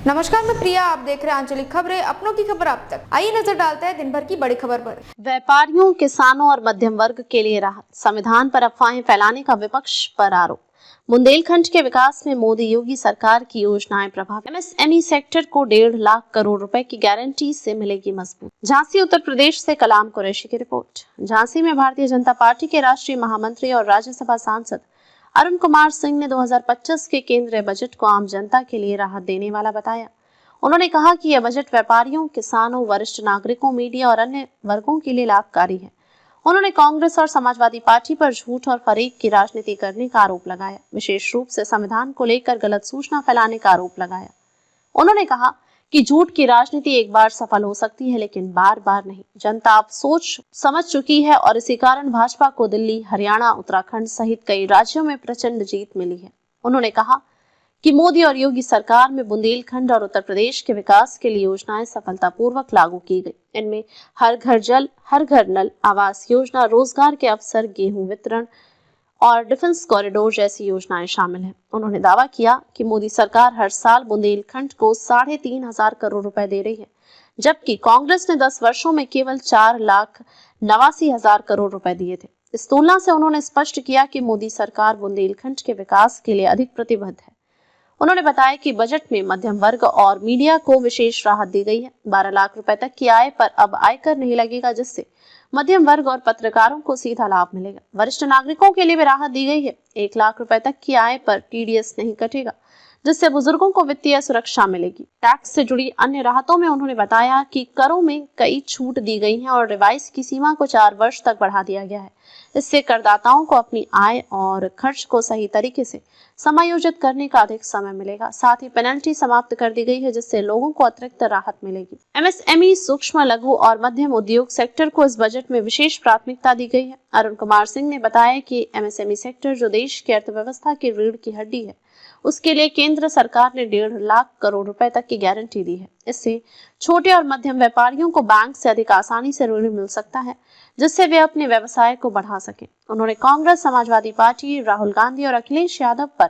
नमस्कार, मैं प्रिया। आप देख रहे हैं आंचलिक खबरें, अपनों की खबर आप तक। आइए नजर डालते हैं दिन भर की बड़ी खबर पर। व्यापारियों, किसानों और मध्यम वर्ग के लिए राहत, संविधान पर अफवाहें फैलाने का विपक्ष पर आरोप। बुंदेलखंड के विकास में मोदी योगी सरकार की योजनाएं प्रभावी। एमएसएमई सेक्टर को 1.5 लाख करोड़ रुपए की गारंटी से मिलेगी मजबूत। झांसी उत्तर प्रदेश से कलाम कुरैशी की रिपोर्ट। झांसी में भारतीय जनता पार्टी के राष्ट्रीय महामंत्री और राज्यसभा सांसद अरुण कुमार सिंह ने 2025 के केंद्रीय बजट को आम जनता के लिए राहत देने वाला बताया। उन्होंने कहा कि यह बजट व्यापारियों, किसानों, वरिष्ठ नागरिकों, मीडिया और अन्य वर्गों के लिए लाभकारी है। उन्होंने कांग्रेस और समाजवादी पार्टी पर झूठ और फरेब की राजनीति करने का आरोप लगाया, विशेष रूप से संविधान को लेकर गलत सूचना फैलाने का आरोप लगाया। उन्होंने कहा कि झूठ की राजनीति एक बार सफल हो सकती है, लेकिन बार बार नहीं। जनता अब सोच समझ चुकी है और इसी कारण भाजपा को दिल्ली, हरियाणा, उत्तराखंड सहित कई राज्यों में प्रचंड जीत मिली है। उन्होंने कहा कि मोदी और योगी सरकार में बुंदेलखंड और उत्तर प्रदेश के विकास के लिए योजनाएं सफलतापूर्वक लागू की गई। इनमें हर घर जल, हर घर नल, आवास योजना, रोजगार के अवसर, गेहूं वितरण और डिफेंस कॉरिडोर जैसी योजनाएं शामिल हैं। उन्होंने दावा किया कि मोदी सरकार हर साल बुंदेलखंड को 3,500 करोड़ रुपए दे रही है, जबकि कांग्रेस ने 10 वर्षों में केवल 4,89,000 करोड़ रुपए दिए थे। इस तुलना से उन्होंने स्पष्ट किया कि मोदी सरकार बुंदेलखंड के विकास के लिए अधिक प्रतिबद्ध है। उन्होंने बताया कि बजट में मध्यम वर्ग और मीडिया को विशेष राहत दी गई है। 12 लाख रुपए तक की आय पर अब आयकर नहीं लगेगा, जिससे मध्यम वर्ग और पत्रकारों को सीधा लाभ मिलेगा। वरिष्ठ नागरिकों के लिए भी राहत दी गई है। 1 लाख रुपए तक की आय पर टीडीएस नहीं कटेगा, जिससे बुजुर्गों को वित्तीय सुरक्षा मिलेगी। टैक्स से जुड़ी अन्य राहतों में उन्होंने बताया कि करों में कई छूट दी गई है और रिवाइज की सीमा को 4 वर्ष तक बढ़ा दिया गया है। इससे करदाताओं को अपनी आय और खर्च को सही तरीके से समायोजित करने का अधिक समय मिलेगा। साथ ही पेनल्टी समाप्त कर दी गई है, जिससे लोगों को अतिरिक्त राहत मिलेगी। एमएसएमई, सूक्ष्म, लघु और मध्यम उद्योग सेक्टर को इस बजट में विशेष प्राथमिकता दी गई है। अरुण कुमार सिंह ने बताया कि एमएसएमई सेक्टर, जो देश की अर्थव्यवस्था की रीढ़ की हड्डी है, उसके लिए केंद्र सरकार ने 1.5 लाख करोड़ रुपए तक की गारंटी दी है। इससे छोटे और मध्यम व्यापारियों को बैंक से अधिक आसानी से ऋण मिल सकता है, जिससे वे अपने व्यवसाय को बढ़ा सकें। उन्होंने कांग्रेस, समाजवादी पार्टी, राहुल गांधी और अखिलेश यादव पर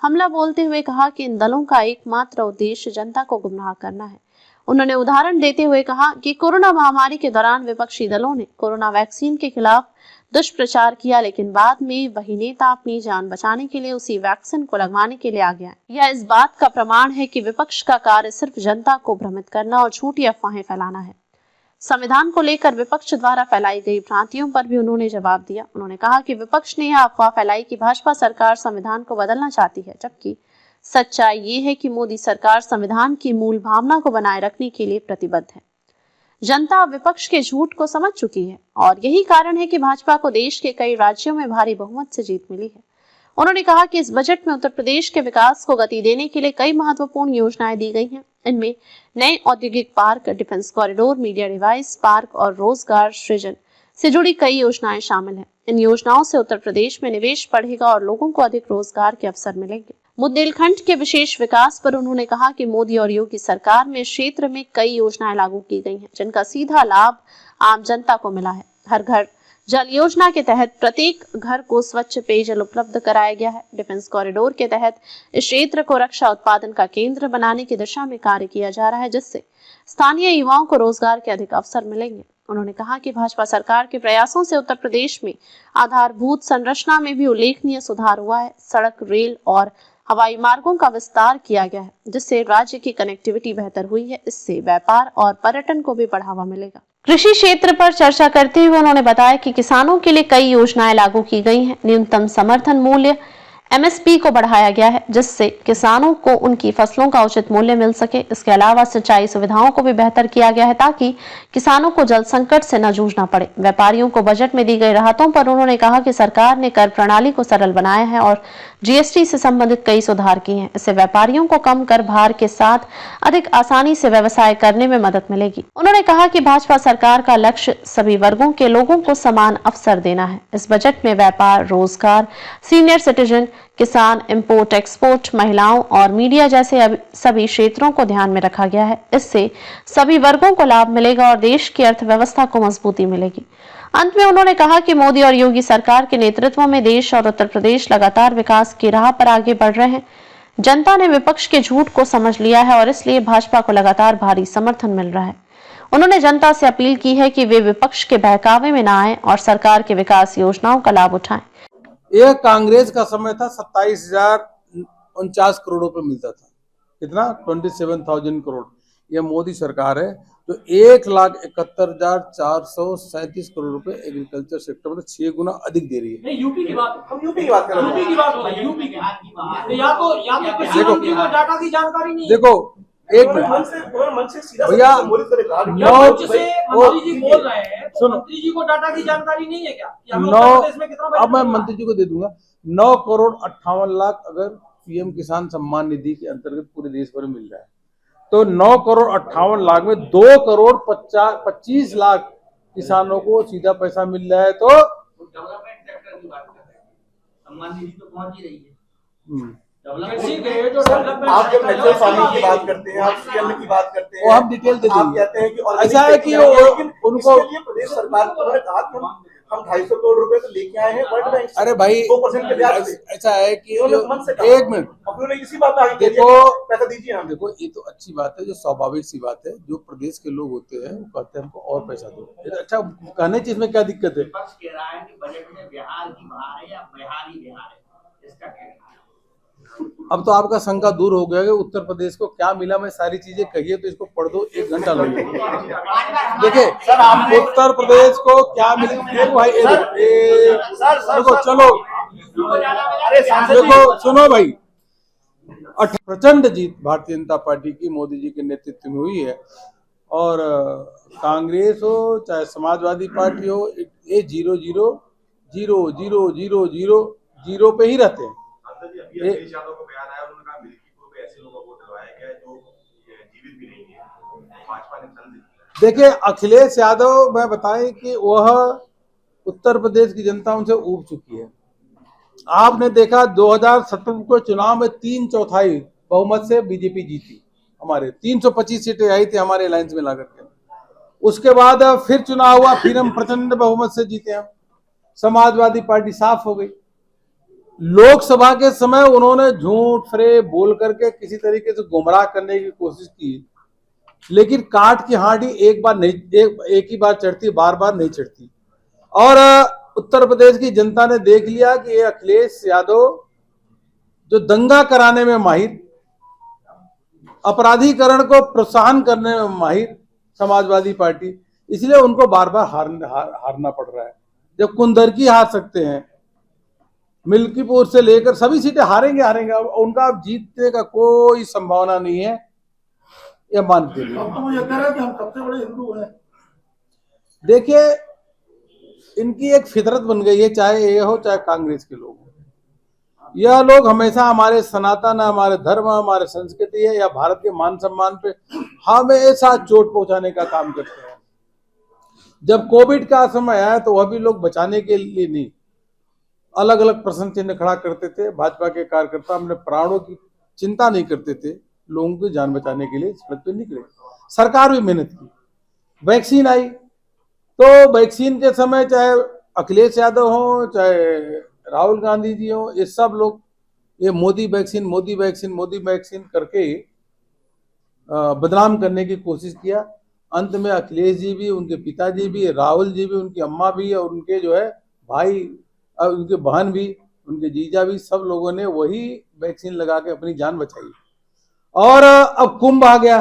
हमला बोलते हुए कहा कि इन दलों का एकमात्र उद्देश्य जनता को गुमराह करना है। उन्होंने उदाहरण देते हुए कहा कि कोरोना महामारी के दौरान विपक्षी दलों ने कोरोना वैक्सीन के खिलाफ दुष्प्रचार किया, लेकिन बाद में वही नेता अपनी जान बचाने के लिए उसी वैक्सीन को लगवाने के लिए आ गया। यह इस बात का प्रमाण है कि विपक्ष का कार्य सिर्फ जनता को भ्रमित करना और झूठी अफवाहें फैलाना है। संविधान को लेकर विपक्ष द्वारा फैलाई गई भ्रांतियों पर भी उन्होंने जवाब दिया। उन्होंने कहा कि विपक्ष ने यह अफवाह फैलाई कि भाजपा सरकार संविधान को बदलना चाहती है, जबकि सच्चाई ये है कि मोदी सरकार संविधान की मूल भावना को बनाए रखने के लिए प्रतिबद्ध है। जनता विपक्ष के झूठ को समझ चुकी है और यही कारण है कि भाजपा को देश के कई राज्यों में भारी बहुमत से जीत मिली है। उन्होंने कहा कि इस बजट में उत्तर प्रदेश के विकास को गति देने के लिए कई महत्वपूर्ण योजनाएं दी गई हैं। इनमें नए औद्योगिक park, defence corridor, media device park और रोजगार सृजन से जुड़ी कई योजनाएं शामिल हैं। इन योजनाओं से उत्तर प्रदेश में निवेश बढ़ेगा और लोगों को अधिक रोजगार के अवसर मिलेंगे। बुंदेलखंड के विशेष विकास पर उन्होंने कहा कि मोदी और योगी सरकार में क्षेत्र में कई योजनाएं लागू की गई हैं, जिनका सीधा लाभ आम जनता को मिला है। हर घर जल योजना के तहत प्रत्येक घर को स्वच्छ पेयजल उपलब्ध कराया गया है। डिफेंस कॉरिडोर के तहत इस क्षेत्र को रक्षा उत्पादन का केंद्र बनाने की दिशा में कार्य किया जा रहा है, जिससे स्थानीय युवाओं को रोजगार के अधिक अवसर मिलेंगे। उन्होंने कहा कि भाजपा सरकार के प्रयासों से उत्तर प्रदेश में आधारभूत संरचना में भी उल्लेखनीय सुधार हुआ है। सड़क, रेल और हवाई मार्गों का विस्तार किया गया है, जिससे राज्य की कनेक्टिविटी बेहतर हुई है। इससे व्यापार और पर्यटन को भी बढ़ावा मिलेगा। कृषि क्षेत्र पर चर्चा करते हुए उन्होंने बताया कि किसानों के लिए कई योजनाएं लागू की गई हैं। न्यूनतम समर्थन मूल्य एमएसपी को बढ़ाया गया है, जिससे किसानों को उनकी फसलों का उचित मूल्य मिल सके। इसके अलावा सिंचाई सुविधाओं को भी बेहतर किया गया है, ताकि किसानों को जल संकट से न जूझना पड़े। व्यापारियों को बजट में दी गई राहतों पर उन्होंने कहा कि सरकार ने कर प्रणाली को सरल बनाया है और जीएसटी से संबंधित कई सुधार किए हैं। इससे व्यापारियों को कम कर भार के साथ अधिक आसानी से व्यवसाय करने में मदद मिलेगी। उन्होंने कहा कि भाजपा सरकार का लक्ष्य सभी वर्गों के लोगों को समान अवसर देना है। इस बजट में व्यापार, रोजगार, सीनियर सिटीजन, किसान, इंपोर्ट एक्सपोर्ट, महिलाओं और मीडिया जैसे सभी क्षेत्रों को ध्यान में रखा गया है। इससे सभी वर्गों को लाभ मिलेगा और देश की अर्थव्यवस्था को मजबूती मिलेगी। अंत में उन्होंने कहा कि मोदी और योगी सरकार के नेतृत्व में देश और उत्तर प्रदेश लगातार विकास की राह पर आगे बढ़ रहे हैं। जनता ने विपक्ष के झूठ को समझ लिया है और इसलिए भाजपा को लगातार भारी समर्थन मिल रहा है। उन्होंने जनता से अपील की है कि वे विपक्ष के बहकावे में न आए और सरकार के विकास योजनाओं का लाभ उठाएं। यह कांग्रेस का समय था, 27,049 करोड़ रुपए मिलता था। कितना? 27,000 करोड़। यह मोदी सरकार है तो 1,71,437 करोड़ रुपए एग्रीकल्चर सेक्टर में 6 गुना अधिक दे रही है। नहीं, यूपी की बात, हम यूपी की बात कर रहे हैं। यूपी की बात हो रही है, यूपी की बात। या तो कृषि मंत्री को डाटा की जानकारी नहीं है। देखो एक मिनट भैया, मोदी जी बोल रहे हैं तो मंत्री जी को डाटा की जानकारी नहीं है क्या? अब मैं मंत्री जी को दे दूंगा। 9,58,00,000 अगर पीएम किसान सम्मान निधि के अंतर्गत पूरे देश भर में मिल रहा है तो 9,58,00,000 में 2,25,00,000 किसानों को सीधा पैसा मिल रहा है तो डेवलपमेंट सेक्टर की बात कर रहे हैं, सम्मान निधि तो पहुंच ही रही है। आप जब नेचुरल फार्मिंग की बात करते हैं, आप सीएम की बात करते हैं, हम डिटेल दे आप कहते हैं कि ऐसा है कि उनको प्रदेश सरकार को उन्होंने कहा कि हम 250 करोड़ रुपए तो लेके आए हैं वर्ल्ड बैंक से। अरे भाई 2% के ब्याज पे। ऐसा है कि एक मिनट उन्होंने इसी बात पे आगे देखो पैसा दीजिए हम। देखो, ये तो अच्छी बात है, जो स्वाभाविक सी बात है। जो प्रदेश के लोग होते हैं वो कहते हैं हमको और पैसा दो। अच्छा, कहने चीज में क्या दिक्कत है? विपक्ष कह रहा है कि बजट में बिहार की बहार है या बिहार ही बिहार है, इसका क्या कहना है? अब तो आपका शंका दूर हो गया कि उत्तर प्रदेश को क्या मिला। मैं सारी चीजें कहिए तो इसको पढ़ दो, 1 घंटा लगेगा। देखिए उत्तर प्रदेश को क्या मिला भाई, देखो चलो देखो सुनो भाई, प्रचंड जीत भारतीय जनता पार्टी की मोदी जी के नेतृत्व में हुई है। और कांग्रेस हो चाहे समाजवादी पार्टी हो, ये 0 पे ही रहते हैं। अखिलेश यादव को बयान आया, उन्होंने कहा मिल्कीपुर में ऐसे लोगों को दिलवाया गया है जो जीवित भी नहीं है, भाजपा ने चल दी। देखिए अखिलेश यादव, मैं बताएं कि वह उत्तर प्रदेश की जनता उनसे ऊब चुकी है। आपने देखा 2017 को चुनाव में 3/4 बहुमत से बीजेपी जीती। हमारे 325 सीटें आई थी हमारे अलायंस में लाकर के। उसके बाद फिर चुनाव हुआ, फिर हम प्रचंड बहुमत से जीते। हम समाजवादी पार्टी साफ हो गई। लोकसभा के समय उन्होंने झूठ फरेब बोल करके किसी तरीके से गुमराह करने की कोशिश की, लेकिन काट की हांडी एक ही बार चढ़ती, बार बार नहीं चढ़ती। और उत्तर प्रदेश की जनता ने देख लिया कि ये अखिलेश यादव जो दंगा कराने में माहिर, अपराधीकरण को प्रोत्साहन करने में माहिर समाजवादी पार्टी, इसलिए उनको बार बार हारना पड़ रहा है। जब कुंदरकी हार सकते हैं, मिल्कीपुर से लेकर सभी सीटें हारेंगे। उनका जीतने का कोई संभावना नहीं है, यह मानते हैं। अब तो ये कह रहे हैं कि हम सबसे बड़े हिंदू हैं। देखिए इनकी एक फितरत बन गई है, चाहे ये हो चाहे कांग्रेस के लोग हो। यह लोग हमेशा हमारे सनातन, हमारे धर्म, हमारे संस्कृति है या भारत के मान सम्मान पे हमेशा चोट पहुंचाने का काम करते हैं। जब कोविड का समय आया तो वह भी लोग बचाने के लिए नहीं, अलग अलग प्रश्न चिन्ह खड़ा करते थे। भाजपा के कार्यकर्ता अपने प्राणों की चिंता नहीं करते थे, लोगों की जान बचाने के लिए सड़क पे निकले। सरकार भी मेहनत की। वैक्सीन आई तो वैक्सीन के समय चाहे अखिलेश यादव हो चाहे राहुल गांधी जी हो, ये सब लोग ये मोदी वैक्सीन करके बदनाम करने की कोशिश किया। अंत में अखिलेश जी भी, उनके पिताजी भी, राहुल जी भी, उनकी अम्मा भी और उनके जो है भाई, उनके बहन भी, उनके जीजा भी, सब लोगों ने वही वैक्सीन लगा के अपनी जान बचाई। और अब कुंभ आ गया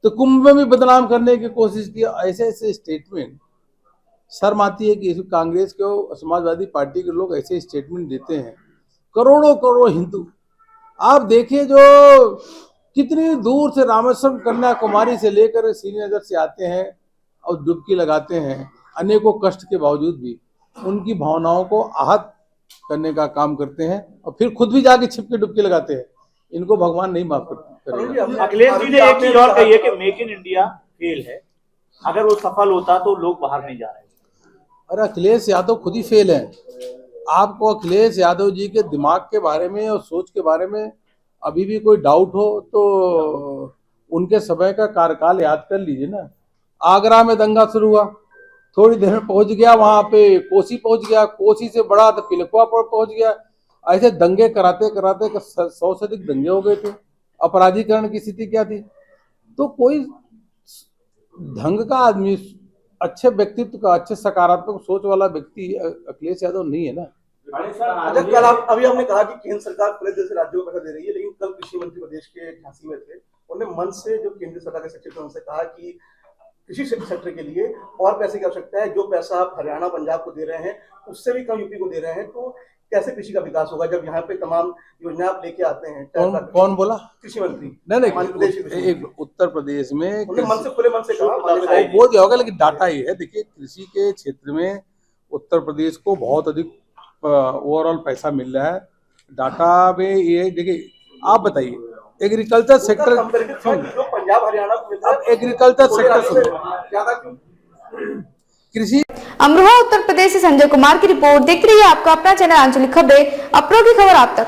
तो कुंभ में भी बदनाम करने की कोशिश की। ऐसे स्टेटमेंट शर्म आती है कि कांग्रेस के समाजवादी पार्टी के लोग ऐसे स्टेटमेंट देते हैं। करोड़ों हिंदू आप देखिए जो कितनी दूर से रामेश्वरम, कन्याकुमारी से लेकर श्रीनगर से आते हैं और डुबकी लगाते हैं, अनेकों कष्ट के बावजूद भी उनकी भावनाओं को आहत करने का काम करते हैं और फिर खुद भी जाके छिप के डुबकी लगाते हैं। इनको भगवान नहीं माफ करेगा। अखिलेश जी ने एक चीज और कही है कि मेक इन इंडिया फेल है, अगर वो सफल होता तो लोग बाहर नहीं जा रहे। अरे अखिलेश यादव खुद ही फेल है। आपको अखिलेश यादव जी के दिमाग के बारे में और सोच के बारे में अभी भी कोई डाउट हो तो उनके समय का कार्यकाल याद कर लीजिए ना। आगरा में दंगा शुरू हुआ, थोड़ी देर में पहुंच गया वहां पे कोसी पहुंच गया, कोसी से बड़ा तो पिलखुआ पर पहुंच गया। ऐसे दंगे कराते कराते 100 से अधिक दंगे हो गए थे। अपराधीकरण की स्थिति क्या थी। तो कोई ढंग का आदमी, अच्छे व्यक्तित्व का, अच्छे सकारात्मक सोच वाला व्यक्ति अखिलेश यादव नहीं है ना। अच्छा, कल अभी हमने कहा कि केंद्र सरकार पूरे देश से राज्यों को पैसा दे रही है, लेकिन कल कृषि मंत्री प्रदेश के झांसी में थे, उन्होंने मन से जो केंद्र सरकार के सचिव थे उनसे कहा कि कृषि सेक्टर के लिए और पैसे की आवश्यकता है। जो पैसा आप हरियाणा पंजाब को दे रहे हैं उससे भी कम यूपी को दे रहे हैं, तो कैसे कृषि का विकास होगा जब यहाँ पे तमाम योजना आप लेके आते हैं। कौन बोला? कृषि मंत्री। नहीं, एक उत्तर प्रदेश में मन से खुले मन से कहा, बोल दिया होगा, लेकिन डाटा ही है। देखिए, कृषि के क्षेत्र में उत्तर प्रदेश को बहुत अधिक ओवरऑल पैसा मिल रहा है। डाटा में ये देखिए, आप बताइए एग्रीकल्चर सेक्टर, जो पंजाब हरियाणा को मिलता है, एग्रीकल्चर सेक्टर ज्यादा क्यों? कृषि। अमरोहा उत्तर प्रदेश से संजय कुमार की रिपोर्ट। देखते रहिए आपका अपना चैनल आंचलिक खबरें, अपनों की खबर आप तक।